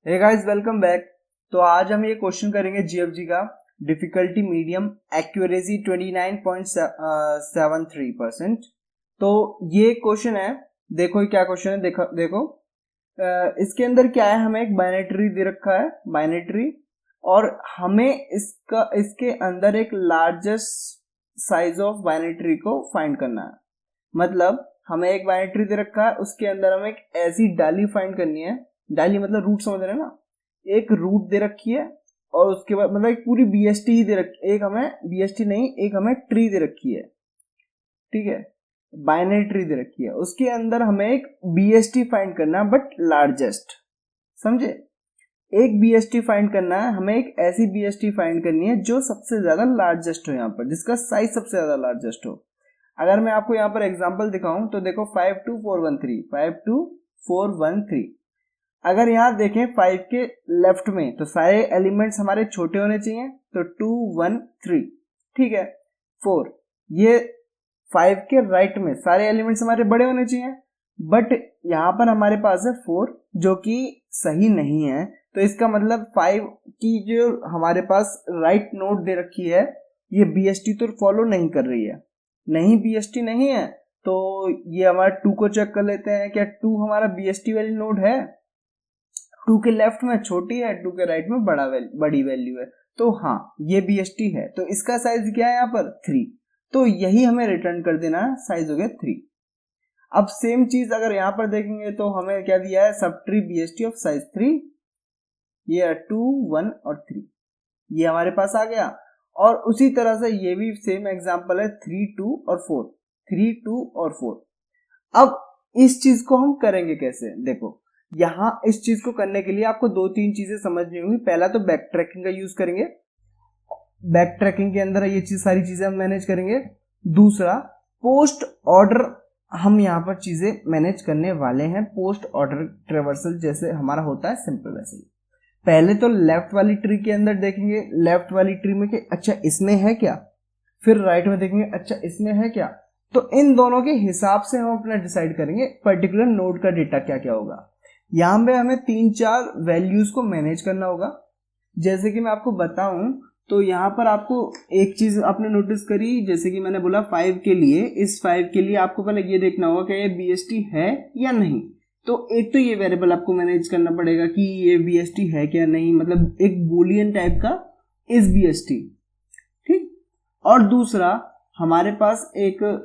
Hey guys, welcome back. तो आज हम ये क्वेश्चन करेंगे जीएफजी का। Difficulty medium, accuracy 29.73%। तो ये क्वेश्चन है। देखो ये क्या क्वेश्चन है। देखो इसके अंदर क्या है, हमें एक बाइनरी दे रखा है, बाइनरी, और हमें इसके अंदर एक लार्जेस्ट साइज ऑफ बाइनरी को फाइंड करना है। मतलब हमें एक बाइनरी दे रखा है, उसके अंदर हमें एक ऐसी डाली फाइंड करनी है। डाली मतलब रूट, समझ रहे हैं ना। एक रूट दे रखी है और उसके बाद मतलब एक पूरी बीएसटी ही दे रखी है। एक हमें बीएसटी नहीं, एक हमें ट्री दे रखी है। ठीक है, बाइनरी ट्री दे रखी है, उसके अंदर हमें एक बीएसटी फाइंड करना है, बट लार्जेस्ट। समझे? एक बीएसटी फाइंड करना है हमें, एक ऐसी बीएसटी फाइंड करनी है जो सबसे ज्यादा लार्जेस्ट हो, यहाँ पर जिसका साइज सबसे ज्यादा लार्जेस्ट हो। अगर मैं आपको यहाँ पर एग्जांपल दिखाऊं तो देखो 52413 अगर यहाँ देखें 5 के लेफ्ट में तो सारे एलिमेंट्स हमारे छोटे होने चाहिए, तो 213। ठीक है। 4, ये 5 के राइट में सारे एलिमेंट्स हमारे बड़े होने चाहिए, बट यहाँ पर हमारे पास है 4 जो कि सही नहीं है। तो इसका मतलब 5 की जो हमारे पास राइट नोड दे रखी है, ये बीएसटी तो फॉलो नहीं कर रही है। नहीं, बीएसटी नहीं है, तो ये हमारा 2 को चेक कर लेते हैं। क्या 2 हमारा बीएसटी वाली नोड है? 2 के लेफ्ट में छोटी है, 2 के राइट में बड़ी वैल्यू है, तो हाँ ये बीएसटी है। तो इसका साइज क्या है यहाँ पर? 3। तो यही हमें रिटर्न कर देना है, साइज हो गया 3। अब सेम चीज अगर यहाँ पर देखेंगे तो हमें क्या दिया है? Sub tree BST of size 3। ये 2, 1 और 3, ये हमारे पास आ गया। और उसी तरह से ये भी सेम एग्जांपल है, 3, 2 और 4, 3, 2 और 4। अब इस चीज को हम करेंगे कैसे? देखो, यहां इस चीज को करने के लिए आपको 2-3 चीजें समझनी होंगी। पहला तो बैक ट्रैकिंग का यूज करेंगे, बैक ट्रैकिंग के अंदर ये चीज सारी चीजें हम मैनेज करेंगे। दूसरा, पोस्ट ऑर्डर हम यहाँ पर चीजें मैनेज करने वाले हैं। पोस्ट ऑर्डर ट्रेवर्सल जैसे हमारा होता है सिंपल, वैसे ही पहले तो लेफ्ट वाली ट्री के अंदर देखेंगे, लेफ्ट वाली ट्री में कि अच्छा इसमें है क्या, फिर राइट में देखेंगे अच्छा इसमें है क्या। तो इन दोनों के हिसाब से हम अपना डिसाइड करेंगे पर्टिकुलर नोड का डेटा क्या क्या होगा। यहाँ पे हमें 3-4 वैल्यूज को मैनेज करना होगा। जैसे कि मैं आपको बताऊं तो यहाँ पर आपको एक चीज आपने नोटिस करी, जैसे कि मैंने बोला 5 के लिए, इस 5 के लिए आपको पहले ये देखना होगा कि ये बीएसटी है या नहीं। तो एक तो ये वेरिएबल आपको मैनेज करना पड़ेगा कि ये बीएसटी है क्या नहीं, मतलब एक बूलियन टाइप का इस बीएसटी। ठीक। और दूसरा, हमारे पास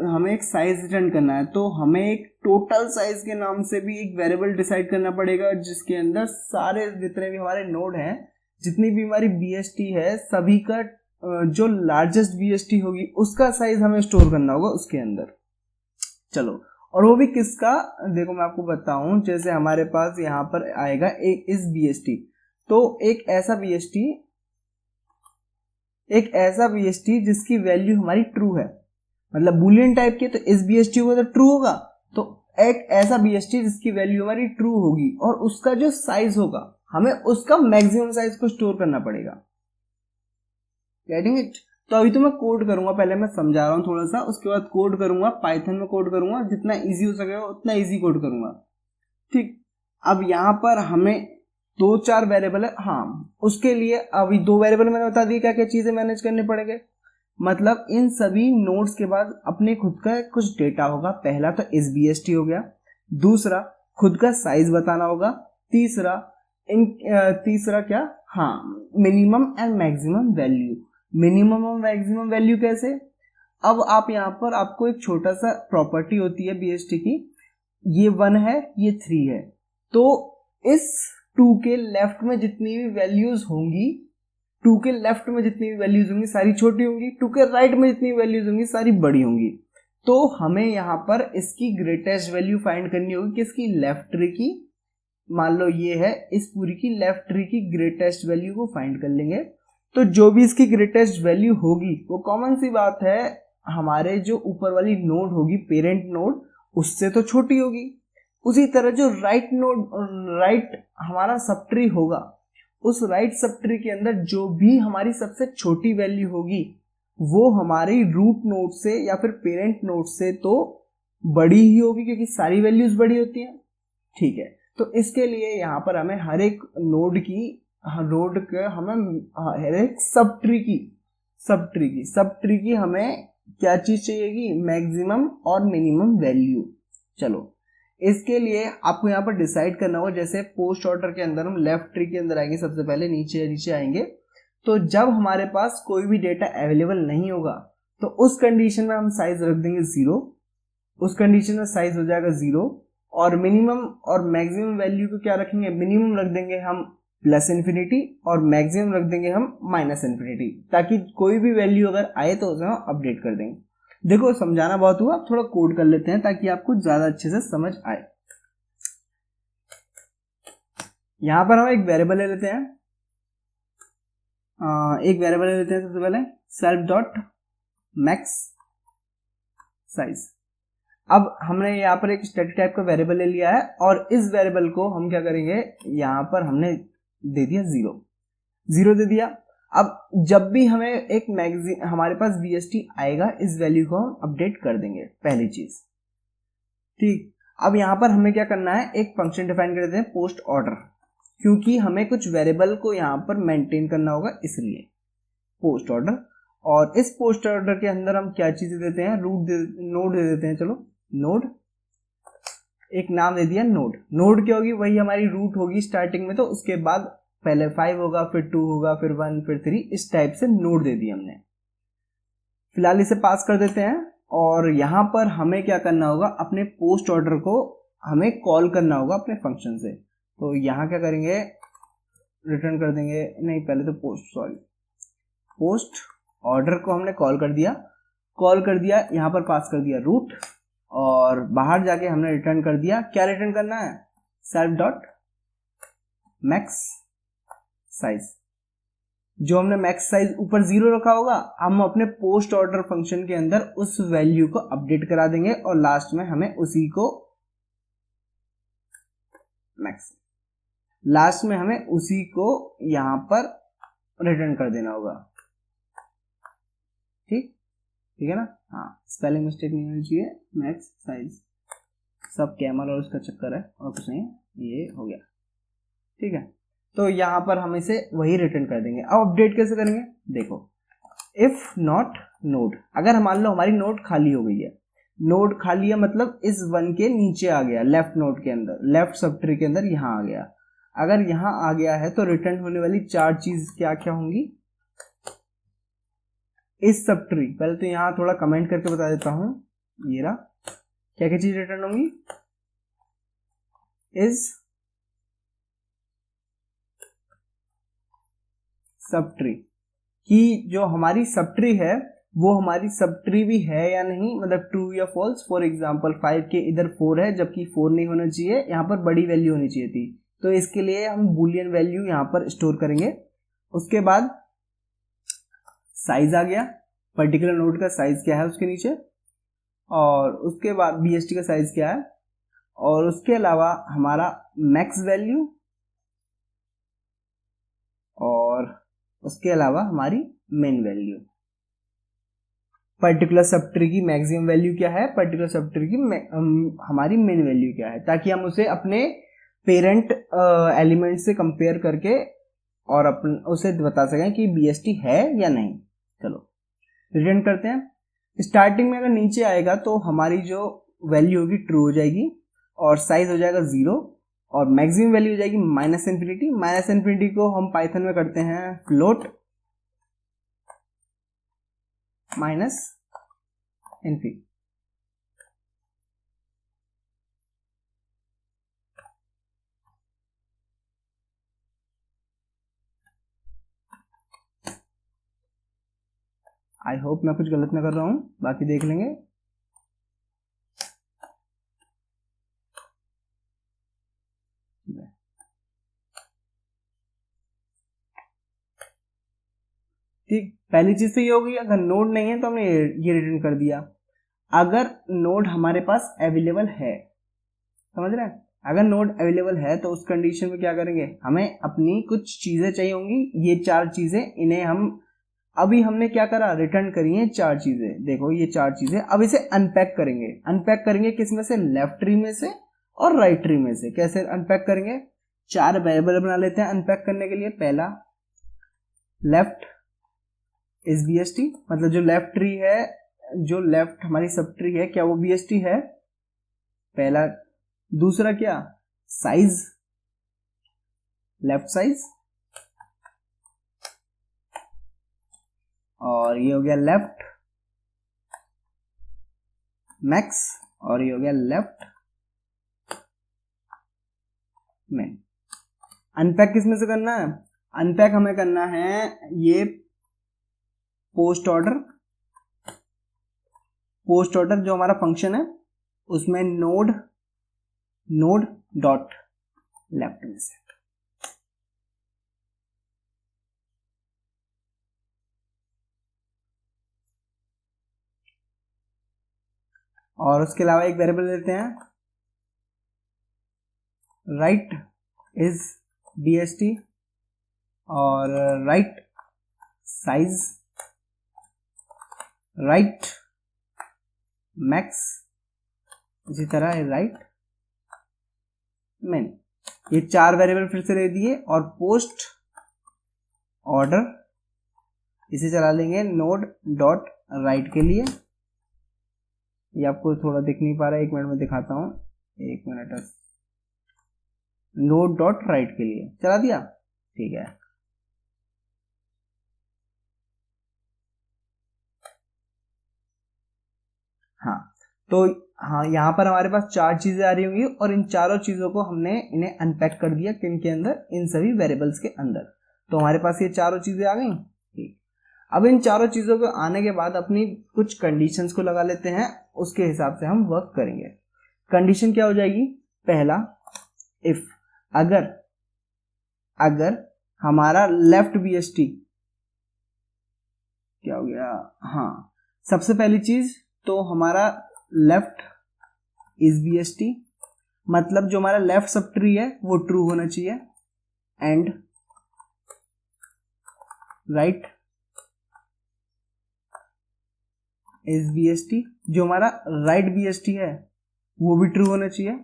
हमें एक साइज रिटर्न करना है, तो हमें एक टोटल साइज के नाम से भी एक वेरिएबल डिसाइड करना पड़ेगा, जिसके अंदर सारे जितने भी हमारे नोड हैं, जितनी भी हमारी बीएसटी है, सभी का जो लार्जेस्ट बीएसटी होगी उसका साइज हमें स्टोर करना होगा उसके अंदर। चलो, और वो भी किसका? देखो मैं आपको बताऊं, जैसे हमारे पास यहाँ पर आएगा एक इस बीएसटी, तो एक ऐसा बीएसटी जिसकी वैल्यू हमारी ट्रू है, मतलब बुलियन टाइप की, तो इस बीएसटी को तो ट्रू होगा। तो एक ऐसा बीएसटी जिसकी वैल्यू हमारी ट्रू होगी और उसका जो साइज होगा, हमें उसका मैक्सिमम साइज को स्टोर करना पड़ेगा। Getting it? तो अभी तो मैं कोड करूंगा, पहले मैं समझा रहा हूं थोड़ा सा, उसके बाद कोड करूंगा, पाइथन में कोड करूंगा, जितना इजी हो सकेगा उतना इजी कोड करूंगा। ठीक। अब यहाँ पर हमें 2-4 वेरिएबल है, हाँ उसके लिए अभी 2 वेरिएबल मैंने बता दिया क्या क्या चीजें मैनेज करने पड़ेंगे। मतलब इन सभी नोड्स के बाद अपने खुद का कुछ डेटा होगा। पहला तो इस बीएसटी हो गया, दूसरा खुद का साइज बताना होगा, तीसरा क्या, हाँ minimum and maximum value. Minimum और मैक्सिमम वैल्यू कैसे? अब आप यहाँ पर आपको एक छोटा सा प्रॉपर्टी होती है बीएसटी की, ये 1 है, ये 3 है, तो इस 2 के लेफ्ट में जितनी भी वैल्यूज होंगी, 2 के लेफ्ट में जितनी भी वैल्यूज होंगी सारी छोटी होंगी, 2 के राइट में जितनी वैल्यूज होंगी सारी बड़ी होंगी। तो हमें यहाँ पर इसकी ग्रेटेस्ट वैल्यू फाइंड करनी होगी, किसकी? लेफ्ट ट्री की। मान लो ये है, इस पूरी की लेफ्ट ट्री की ग्रेटेस्ट वैल्यू को फाइंड कर लेंगे। तो जो भी इसकी ग्रेटेस्ट वैल्यू होगी, वो कॉमन सी बात है, हमारे जो ऊपर वाली नोड होगी, पेरेंट नोड, उससे तो छोटी होगी। उसी तरह जो राइट हमारा सब ट्री होगा, उस राइट सब ट्री के अंदर जो भी हमारी सबसे छोटी वैल्यू होगी, वो हमारी रूट नोड से या फिर पेरेंट नोड से तो बड़ी ही होगी, क्योंकि सारी वैल्यूज बड़ी होती हैं। ठीक है, तो इसके लिए यहाँ पर हमें हर एक नोड के हमें हर एक सब ट्री की हमें क्या चीज चाहिएगी, मैक्सिमम और मिनिमम वैल्यू। चलो इसके लिए आपको यहाँ पर डिसाइड करना होगा, जैसे पोस्ट ऑर्डर के अंदर हम लेफ्ट ट्री के अंदर आएंगे, सबसे पहले नीचे आएंगे, तो जब हमारे पास कोई भी डेटा अवेलेबल नहीं होगा तो उस कंडीशन में हम साइज रख देंगे 0, उस कंडीशन में साइज हो जाएगा 0, और मिनिमम और मैक्सिमम वैल्यू को क्या रखेंगे, मिनिमम रख देंगे हम +∞ और मैक्सिमम रख देंगे हम -∞, ताकि कोई भी वैल्यू अगर आए तो उसे हम अपडेट कर देंगे। देखो समझाना बहुत हुआ, अब थोड़ा कोड कर लेते हैं ताकि आपको ज्यादा अच्छे से समझ आए। यहां पर हम एक वेरिएबल ले लेते हैं, सबसे पहले self.max size। अब हमने यहाँ पर एक स्टैटिक टाइप का वेरिएबल ले लिया है और इस वेरिएबल को हम क्या करेंगे, यहाँ पर हमने दे दिया 0 दे दिया। अब जब भी हमें एक हमारे पास BST आएगा, इस वैल्यू को हम अपडेट कर देंगे, पहली चीज। ठीक, अब यहाँ पर हमें क्या करना है, एक फंक्शन डिफाइन कर देते हैं पोस्ट ऑर्डर, क्योंकि हमें कुछ वेरिएबल को यहाँ पर मेंटेन करना होगा, इसलिए पोस्ट ऑर्डर। और इस पोस्ट ऑर्डर के अंदर हम क्या चीजें देते हैं, नोड दे देते हैं। चलो नोड, एक नाम दे दिया नोड क्या होगी, वही हमारी रूट होगी स्टार्टिंग में, तो उसके बाद पहले 5 होगा, फिर 2 होगा, फिर 1, फिर 3, इस टाइप से नोड दे दिया हमने। फिलहाल इसे पास कर देते हैं और यहां पर हमें क्या करना होगा, अपने पोस्ट ऑर्डर को हमें कॉल करना होगा अपने फंक्शन से। तो यहां क्या करेंगे, रिटर्न कर देंगे, नहीं पहले तो पोस्ट ऑर्डर को हमने कॉल कर दिया, यहां पर पास कर दिया रूट, और बाहर जाके हमने रिटर्न कर दिया, क्या रिटर्न करना है, self.max size। जो हमने मैक्स साइज ऊपर 0 रखा होगा, हम अपने पोस्ट ऑर्डर फंक्शन के अंदर उस वैल्यू को अपडेट करा देंगे और लास्ट में हमें उसी को यहां पर रिटर्न कर देना होगा। ठीक है ना, हाँ स्पेलिंग मिस्टेक नहीं होनी चाहिए, मैक्स साइज सब कैमल और उसका चक्कर है और कुछ नहीं, ये हो गया। ठीक है, तो यहां पर हम इसे वही रिटर्न कर देंगे। अब अपडेट कैसे करेंगे, देखो इफ नॉट नोड, अगर मान लो हमारी नोड खाली हो गई है, नोड खाली है मतलब इस 1 के नीचे आ गया, लेफ्ट नोड के अंदर, लेफ्ट सब ट्री के अंदर यहां आ गया। अगर यहां आ गया है तो रिटर्न होने वाली 4 चीज क्या क्या होंगी इस सब ट्री, पहले तो यहां थोड़ा कमेंट करके बता देता हूं, ये रहा, क्या क्या चीज रिटर्न होंगी, इस सब ट्री की, जो हमारी सब ट्री है वो हमारी सब ट्री भी है या नहीं, मतलब ट्रू या फॉल्स। फॉर एग्जांपल 5 के इधर 4 है, जबकि 4 नहीं होना चाहिए, यहाँ पर बड़ी वैल्यू होनी चाहिए थी, तो इसके लिए हम बूलियन वैल्यू यहाँ पर स्टोर करेंगे। उसके बाद साइज आ गया, पर्टिकुलर नोड का साइज क्या है उसके नीचे, और उसके बाद BST का साइज क्या है, और उसके अलावा हमारा मैक्स वैल्यू, और उसके अलावा हमारी main value. Particular sub tree की मैक्सिमम वैल्यू क्या है, पर्टिकुलर सब ट्री की हमारी मेन वैल्यू क्या है, ताकि हम उसे अपने पेरेंट एलिमेंट से कंपेयर करके और उसे बता सकें कि BST है या नहीं। चलो रिटर्न करते हैं। स्टार्टिंग में अगर नीचे आएगा तो हमारी जो वैल्यू होगी ट्रू हो जाएगी, और साइज हो जाएगा 0, और मैक्सिमम वैल्यू हो जाएगी -∞। -∞ को हम पाइथन में करते हैं फ्लोट -∞। आई होप मैं कुछ गलत ना कर रहा हूं, बाकी देख लेंगे। ठीक, पहली चीज तो ये होगी, अगर नोड नहीं है तो हमने ये रिटर्न कर दिया। अगर नोड हमारे पास अवेलेबल है, समझ रहे हैं, अगर नोड अवेलेबल है तो उस कंडीशन में क्या करेंगे, हमें अपनी कुछ चीजें चाहिए होंगी, ये 4 चीजें, इन्हें हम अभी हमने क्या करा, रिटर्न करी है 4 चीजें। देखो ये 4 चीजें, अब इसे अनपैक करेंगे किस में से, लेफ्ट ट्री में से और राइट ट्री में से। कैसे अनपैक करेंगे, 4 वेरिएबल बना लेते हैं अनपैक करने के लिए। पहला लेफ्ट इज BST, मतलब जो लेफ्ट ट्री है, जो लेफ्ट हमारी सब ट्री है, क्या वो BST है, पहला। दूसरा क्या, साइज, लेफ्ट साइज, और ये हो गया लेफ्ट मैक्स, और ये हो गया लेफ्ट मिन। अनपैक किस में से करना है, अनपैक हमें करना है ये पोस्ट ऑर्डर, पोस्ट ऑर्डर जो हमारा फंक्शन है उसमें नोड डॉट लेफ्ट में से। और उसके अलावा एक वेरिएबल लेते हैं राइट इज BST, और राइट साइज, राइट मैक्स, इसी तरह राइट मिन। ये 4 वेरिएबल फिर से ले दिए, और पोस्ट ऑर्डर इसे चला लेंगे नोड डॉट राइट के लिए। ये आपको थोड़ा दिख नहीं पा रहा है, 1 मिनट में दिखाता हूं, 1 मिनट। नोड डॉट राइट के लिए चला दिया, ठीक है। हाँ, तो हाँ, यहाँ पर हमारे पास 4 चीजें आ रही होंगी, और इन चारों चीजों को हमने इन्हें अनपैक कर दिया किन के अंदर, इन सभी वेरिएबल्स के अंदर। तो हमारे पास ये चारों चीजें आ गई, ठीक। अब इन चारों चीजों को आने के बाद अपनी कुछ कंडीशंस को लगा लेते हैं, उसके हिसाब से हम वर्क करेंगे। कंडीशन क्या हो जाएगी, पहला इफ, अगर हमारा लेफ्ट BST क्या हो गया, हाँ, सबसे पहली चीज तो हमारा लेफ्ट इज BST, मतलब जो हमारा लेफ्ट सब ट्री है वो ट्रू होना चाहिए, एंड राइट इज BST, जो हमारा राइट BST है वो भी ट्रू होना चाहिए।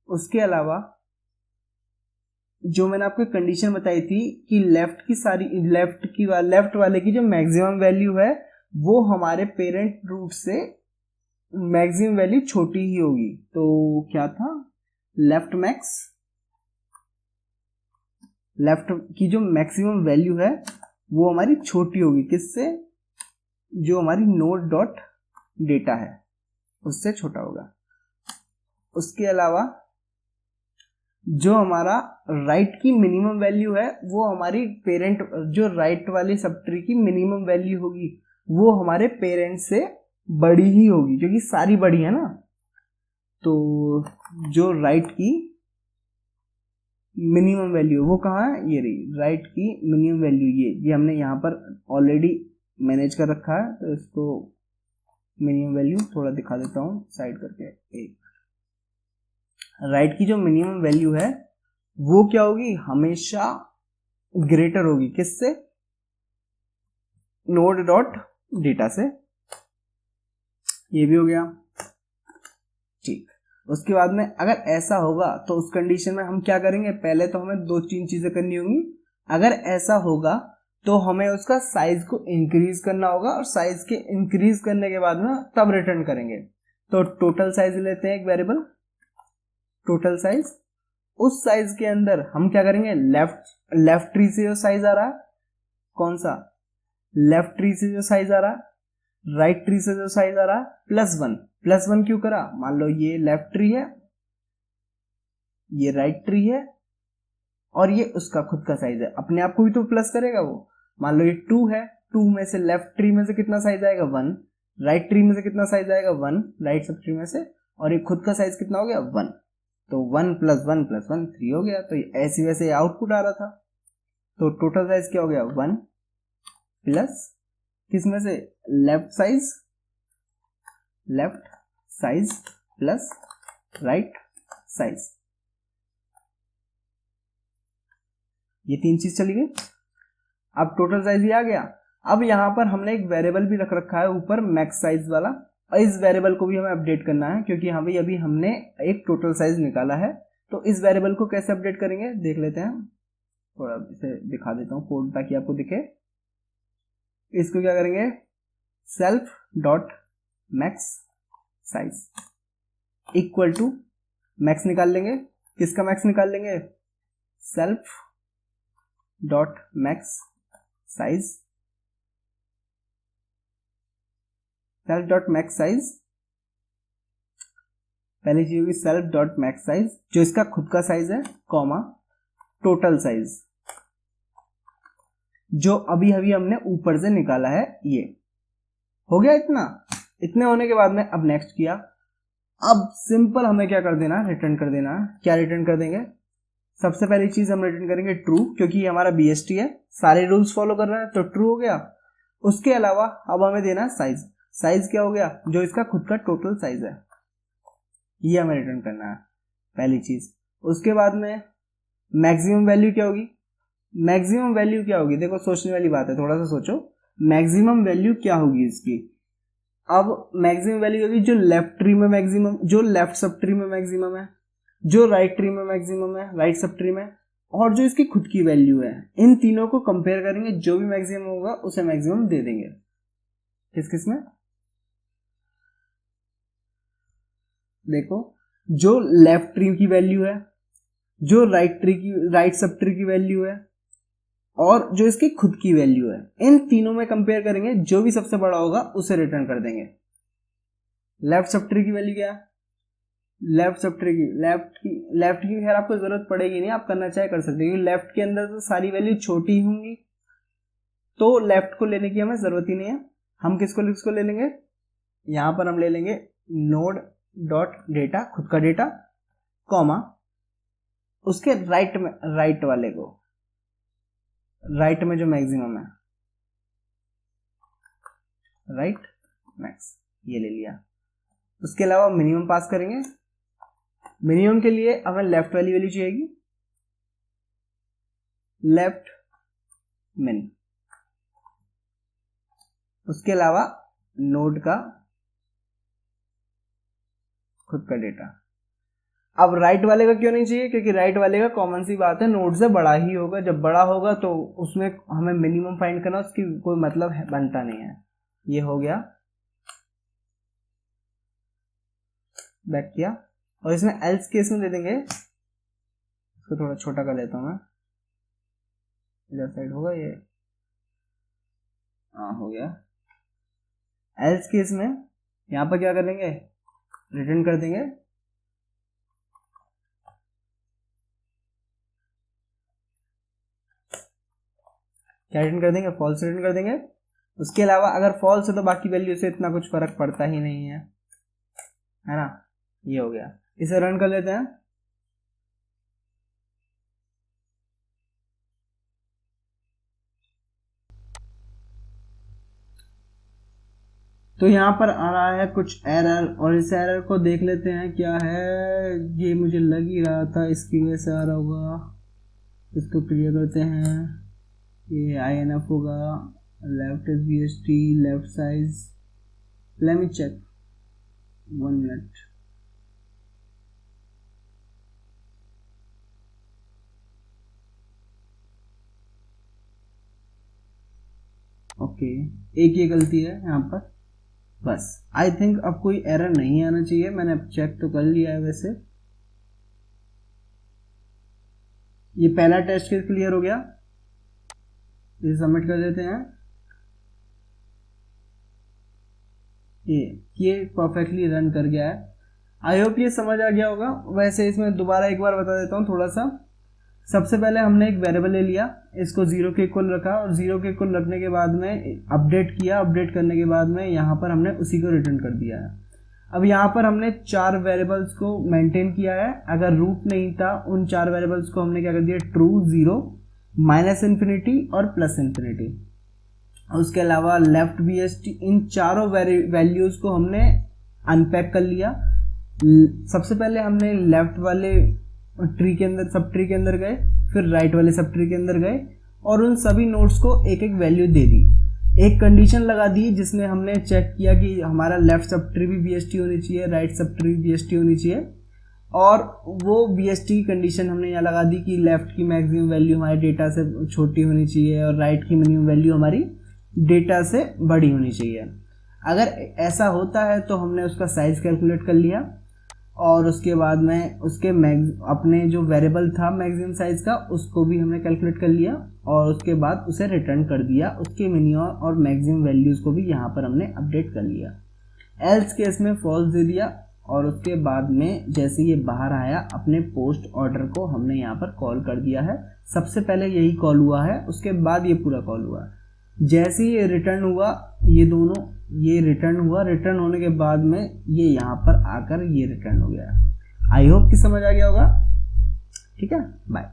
उसके अलावा जो मैंने आपको कंडीशन बताई थी कि लेफ्ट वाले की जो मैक्सिमम वैल्यू है वो हमारे पेरेंट रूट से मैक्सिमम वैल्यू छोटी ही होगी। तो क्या था, लेफ्ट मैक्स, लेफ्ट की जो मैक्सिमम वैल्यू है वो हमारी छोटी होगी, किससे, जो हमारी नोड डॉट डेटा है उससे छोटा होगा। उसके अलावा जो हमारा राइट की मिनिमम वैल्यू है वो हमारी पेरेंट, जो राइट वाली सब ट्री की मिनिमम वैल्यू होगी वो हमारे पेरेंट से बड़ी ही होगी, क्योंकि सारी बड़ी है ना। तो जो राइट की मिनिमम वैल्यू वो कहाँ है, ये रही राइट की मिनिमम वैल्यू, ये हमने यहाँ पर ऑलरेडी मैनेज कर रखा है। तो इसको मिनिमम वैल्यू थोड़ा दिखा देता हूँ साइड करके। एक राइट की जो मिनिमम वैल्यू है वो क्या होगी, हमेशा ग्रेटर होगी, किससे, नोड डॉट डेटा से। ये भी हो गया, ठीक। उसके बाद में अगर ऐसा होगा तो उस कंडीशन में हम क्या करेंगे, पहले तो हमें 2-3 चीजें करनी होंगी। अगर ऐसा होगा तो हमें उसका साइज को इंक्रीज करना होगा, और साइज के इंक्रीज करने के बाद में तब रिटर्न करेंगे। तो टोटल साइज लेते हैं एक वेरिएबल, टोटल साइज। उस साइज के अंदर हम क्या करेंगे, लेफ्ट ट्री से जो साइज आ रहा है, कौन सा, लेफ्ट ट्री से जो साइज आ रहा है, राइट ट्री से जो साइज आ रहा है, +1 क्यों करा, मान लो ये लेफ्ट ट्री है, ये राइट ट्री है, और ये उसका खुद का साइज है, अपने आप को भी तो प्लस करेगा वो। मान लो ये 2 है, 2 में से लेफ्ट ट्री में से कितना साइज आएगा, 1, राइट ट्री में से कितना साइज आएगा, 1, राइट सब ट्री में से, और ये खुद का साइज कितना हो गया, 1। तो 1 + 1 + 1 3 हो गया। तो ऐसी वैसे आउटपुट आ रहा था। तो टोटल साइज क्या हो गया, 1 प्लस किसमें से, left size plus right size, ये 3 चीज चली गई। अब टोटल साइज ये आ गया। अब यहां पर हमने एक वेरिएबल भी रख रखा है ऊपर, मैक्स साइज वाला। और इस वेरिएबल को भी हमें अपडेट करना है क्योंकि हाँ भाई अभी हमने एक टोटल साइज निकाला है। तो इस वेरिएबल को कैसे अपडेट करेंगे देख लेते हैं, थोड़ा इसे दिखा देता हूँ कोड ताकि आपको दिखे। इसको क्या करेंगे, self dot max size equal to max निकाल लेंगे। किसका मैक्स निकाल लेंगे, self dot max size, self dot max size पहली चीज होगी सेल्फ डॉट मैक्स साइज जो इसका खुद का साइज है, कॉमा टोटल साइज जो अभी अभी हमने ऊपर से निकाला है। ये हो गया इतने होने के बाद में अब नेक्स्ट किया। अब सिंपल हमें क्या कर देना, रिटर्न कर देना। क्या रिटर्न कर देंगे, सबसे पहली चीज हम रिटर्न करेंगे ट्रू, क्योंकि हमारा बीएसटी है, सारे रूल्स फॉलो कर रहा है तो ट्रू हो गया। उसके अलावा अब हमें देना साइज, साइज क्या हो गया, जो इसका खुद का टोटल साइज है, ये हमें रिटर्न करना है पहली चीज। उसके बाद में मैक्सिमम वैल्यू क्या होगी, मैक्सिमम वैल्यू क्या होगी, देखो सोचने वाली बात है, थोड़ा सा सोचो। मैक्सिमम वैल्यू क्या होगी इसकी, अब मैक्सिमम वैल्यू होगी जो लेफ्ट ट्री में मैक्सिमम, जो लेफ्ट सब ट्री में मैक्सिमम है, जो राइट ट्री में मैक्सिमम है, राइट सब ट्री में, और जो इसकी खुद की वैल्यू है। इन तीनों को कंपेयर करेंगे, जो भी मैक्सिमम होगा उसे मैक्सिमम दे देंगे। किस किस में, देखो जो लेफ्ट ट्री की वैल्यू है, जो राइट ट्री की, राइट सब ट्री की वैल्यू है, और जो इसकी खुद की वैल्यू है, इन तीनों में कंपेयर करेंगे, जो भी सबसे बड़ा होगा उसे रिटर्न कर देंगे। लेफ्ट सब ट्री की वैल्यू क्या है, लेफ्ट सब ट्री की, लेफ्ट की खैर आपको जरूरत पड़ेगी नहीं, आप करना चाहे कर सकते हैं, क्योंकि लेफ्ट के अंदर तो सारी वैल्यू छोटी होंगी तो लेफ्ट को लेने की हमें जरूरत ही नहीं है। हम किसको ले लेंगे, यहां पर हम ले लेंगे नोड डॉट डेटा, खुद का डेटा, कॉमा उसके राइट में, राइट वाले को, राइट में जो मैक्सिमम है, राइट मैक्स, ये ले लिया। उसके अलावा मिनिमम पास करेंगे। मिनिमम के लिए हमें लेफ्ट वाली वैल्यू चाहिएगी, लेफ्ट मिन। उसके अलावा नोड का खुद का डेटा। अब राइट वाले का क्यों नहीं चाहिए, क्योंकि राइट वाले का कॉमन सी बात है, नोड से बड़ा ही होगा, जब बड़ा होगा तो उसमें हमें मिनिमम फाइंड करना, उसकी कोई मतलब है, बनता नहीं है। ये हो गया, बैक किया, और इसमें एल्स केस में दे देंगे, इसको थोड़ा छोटा कर लेता हूं मैं, इधर साइड होगा ये, हाँ हो गया। एल्स केस में यहां पर क्या कर लेंगे, रिटर्न कर देंगे क्या रिटर्न कर देंगे, फॉल्स रिटर्न कर देंगे। उसके अलावा अगर फॉल्स है तो बाकी वैल्यू से इतना कुछ फर्क पड़ता ही नहीं है ना। ये हो गया, इसे रन कर लेते हैं। तो यहाँ पर आ रहा है कुछ एरर, और इस एरर को देख लेते हैं क्या है। ये मुझे लग ही रहा था इसकी वजह से आ रहा होगा, इसको क्लियर करते हैं। ये INF होगा, left is BST, left size, let me check 1 minute. Okay, एक ये गलती है यहाँ पर बस। आई थिंक अब कोई एरर नहीं आना चाहिए, मैंने चेक तो कर लिया है। वैसे ये पहला टेस्ट केस क्लियर हो गया, इसे सबमिट कर देते हैं। ये परफेक्टली रन कर गया है। आई होप ये समझ आ गया होगा। वैसे इसमें दोबारा एक बार बता देता हूँ थोड़ा सा। सबसे पहले हमने एक वेरिएबल ले लिया, इसको 0 के इक्वल रखा, और 0 के इक्वल रखने के बाद में अपडेट किया। अपडेट करने के बाद में यहाँ पर हमने उसी को रिटर्न कर दिया है। अब यहाँ पर हमने 4 वेरिएबल्स को मेंटेन किया है। अगर रूट नहीं था, उन 4 वेरिएबल्स को हमने क्या कर दिया, ट्रू, 0, -∞ और +∞। उसके अलावा लेफ्ट BST, इन चारों वैल्यूज को हमने अनपैक कर लिया। सबसे पहले हमने लेफ्ट वाले ट्री के अंदर, सब ट्री के अंदर गए, फिर राइट वाले सब ट्री के अंदर गए, और उन सभी नोड्स को एक एक वैल्यू दे दी। एक कंडीशन लगा दी जिसमें हमने चेक किया कि हमारा लेफ्ट सब ट्री भी बीएसटी होनी चाहिए, राइट सब ट्री भी बीएसटी होनी चाहिए, और वो बीएसटी की कंडीशन हमने यहाँ लगा दी कि लेफ्ट की मैक्सिमम वैल्यू हमारे डेटा से छोटी होनी चाहिए और राइट की मिनिमम वैल्यू हमारी डेटा से बड़ी होनी चाहिए। अगर ऐसा होता है तो हमने उसका साइज कैलकुलेट कर लिया और उसके बाद में उसके अपने जो वेरिएबल था मैक्सिमम साइज का उसको भी हमने कैलकुलेट कर लिया और उसके बाद उसे रिटर्न कर दिया, उसके मिनिमम और मैक्सिमम वैल्यूज़ को भी यहाँ पर हमने अपडेट कर लिया। एल्स केस में फॉल्स दे दिया और उसके बाद में जैसे ये बाहर आया अपने पोस्ट ऑर्डर को हमने यहाँ पर कॉल कर दिया है। सबसे पहले यही कॉल हुआ है, उसके बाद ये पूरा कॉल हुआ। जैसे ही ये रिटर्न हुआ, ये दोनों ये रिटर्न हुआ, रिटर्न होने के बाद में ये यहाँ पर आकर ये रिटर्न हो गया। आई होप कि समझ आ गया होगा। ठीक है, बाय।